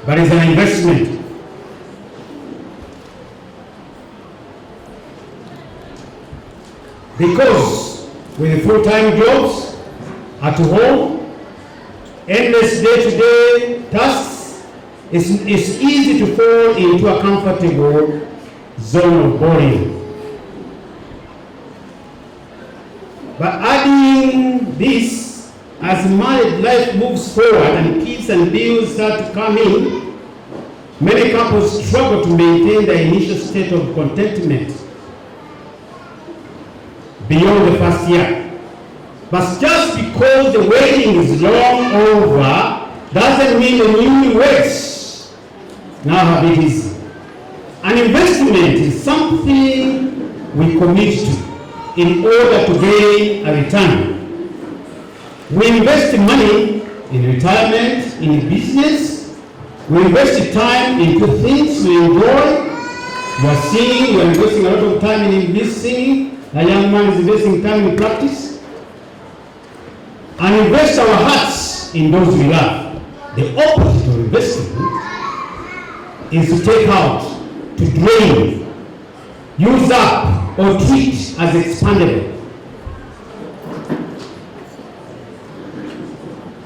but it's an investment. Because with full-time jobs at home, endless day-to-day tasks, it's easy to fall into a comfortable zone of boredom. But adding this, as married life moves forward and kids and bills start to come in, many couples struggle to maintain their initial state of contentment beyond the first year. But just because the waiting is long over doesn't mean the newlyweds now have it easy. An investment is something we commit to in order to gain a return. We invest money in retirement, in business. We invest time into things we enjoy. We are singing, we are investing a lot of time in this singing. A young man is investing time in practice. And invest our hearts in those we love. The opposite of investing is to take out, to drain, use up, or treat as expandable.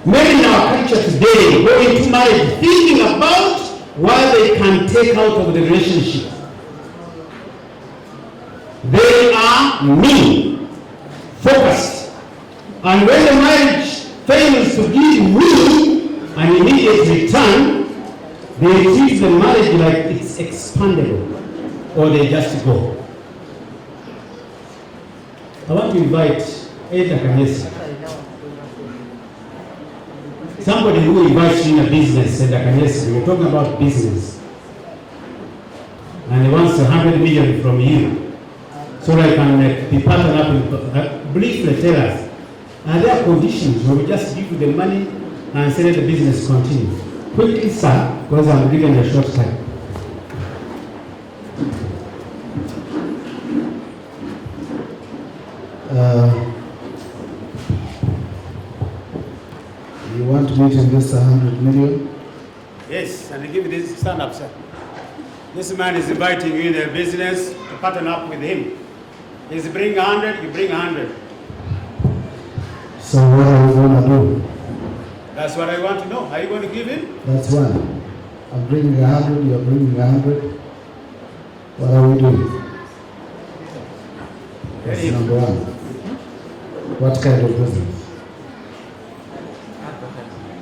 Many in our culture today go into marriage thinking about what they can take out of the relationship. They are me focused, and when the marriage fails to give me an immediate return, they treat the marriage like it's expandable, or they just go. I want to invite Eda Kanyesi. Somebody who invites you in a business, Eda Kanyesi, we're talking about business, and he wants 100 million from you, so that I can be partnered up with, briefly tell us, are there conditions where we just give you the money and say let the business continue? Quickly, sir, because I'm given a short time. You want me to invest 100 million? Yes, and give this, stand up, sir. This man is inviting you in a business to partner up with him. He's bring 100, you bring 100. So what are we going to do? That's what I want to know. Are you going to give him? That's one. I'm bringing 100, you're bringing 100. What are we doing? That's number one. What kind of business?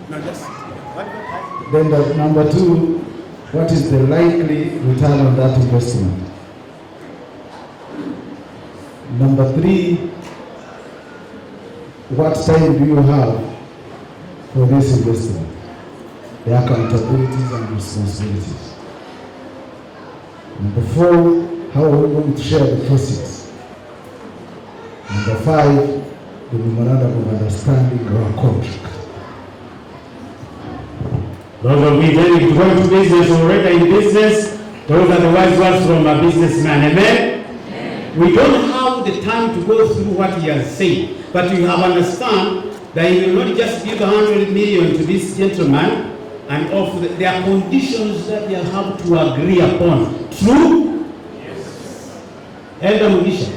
No, just what? Then the number two, what is the likely return on that investment? Number three, what time do you have for this investment? The accountabilities and responsibilities. Number four, how are we going to share the proceeds? Number five, the memorandum of understanding or contract. Those of you going to go into business or already in business, those are the wise words from a businessman. Amen? Amen? We don't have the time to go through what he has said, but you have understand that he will not just give 100 million to this gentleman and offer there are conditions that they have to agree upon. True? Yes. Elder Mugisha.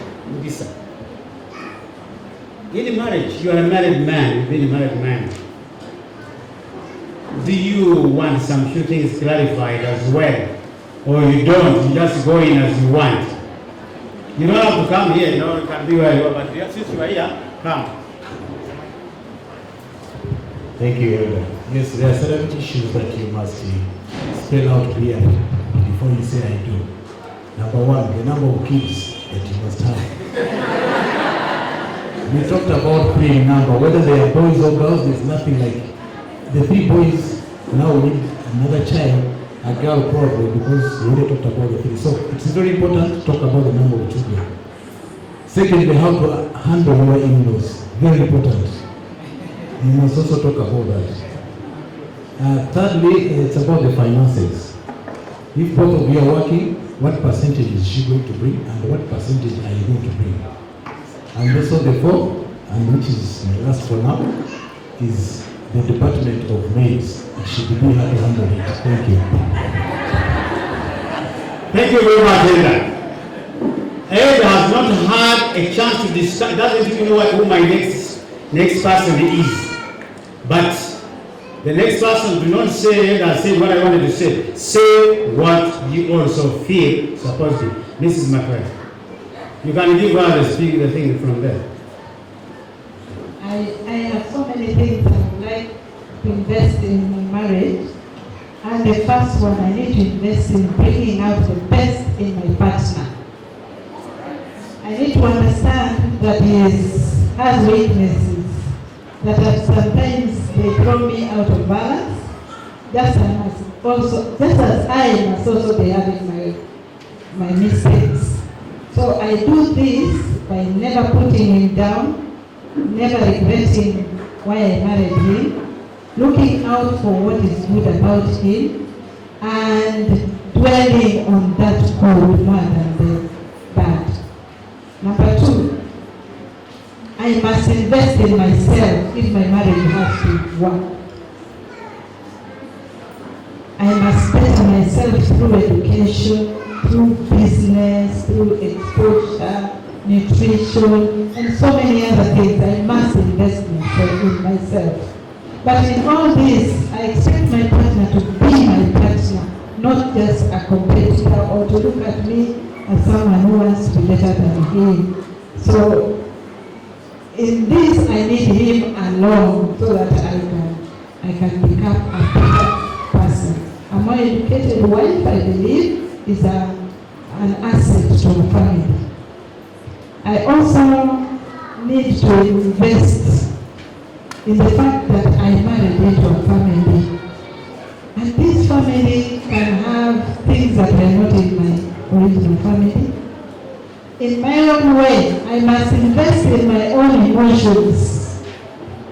In marriage, you are a married man, you've been a married man. Do you want some few things clarified as well? Or you don't, you just go in as you want? You don't have to come here, you know, you can be where you are, but since you are here, come. Thank you, Elder. Yes, there are certain issues that you must spell out clearly before you say I do. Number one, the number of kids that you must have. We talked about three number, whether they are boys or girls, there's nothing like the 3 boys now need another child, a girl probably, because we already talked about the 3. So it's very important to talk about the number of children. Secondly, how to handle your in-laws. Very important. You must also talk about that. Thirdly, it's about the finances. If both of you are working, what percentage is she going to bring and what percentage are you going to bring? And also the fourth, and which is my last for now, is the department of maids she should be happy to handle it. Thank you. Thank you very much, Elder. Elder has not had a chance to discuss, doesn't even know who my next person is. But the next person do not say, Elder said what I wanted to say. Say what you also feel supposed to. This is my prayer. You can give her the thing from there. I have so many things I would like to invest in my marriage. And the first one, I need to invest in bringing out the best in my partner. I need to understand that he has weaknesses, that sometimes they throw me out of balance, just as I must also be having my mistakes. So I do this by never putting him down, never regretting why I married him, looking out for what is good about him, and dwelling on that good more than the bad. Number 2, I must invest in myself if my marriage has to work. I must better myself through education, through business, through exposure, nutrition, and so many other things. I must invest in myself. But in all this, I expect my partner to be my partner, not just a competitor or to look at me as someone who wants to be better than him. So in this, I need him along so that I can become a better person. A more educated wife, I believe, is an asset to a family. I also need to invest in the fact that I married into a family. And this family can have things that are not in my original family. In my own way, I must invest in my own emotions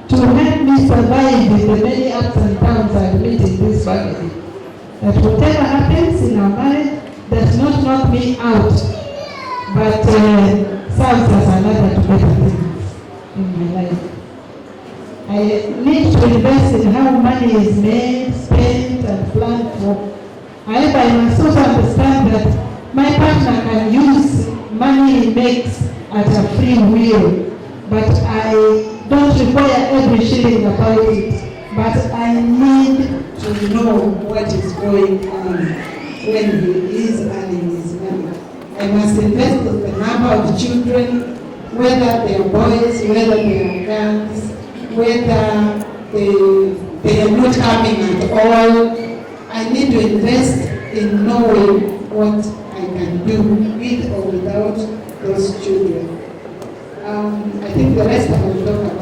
to help me survive with the many ups and downs I meet in this family. That whatever happens in our marriage does not knock me out, but serves as a ladder to better things in my life. I need to invest in how money is made, spent, and planned for. However, I must also understand that my partner can use money he makes at a free will, but I don't require every shilling about it. But I need to know what is going on when he is earning his money. I must invest in the number of children, whether they are boys, whether they are girls, whether they are not coming at all. I need to invest in knowing what I can do with or without those children. I think the rest I will talk about.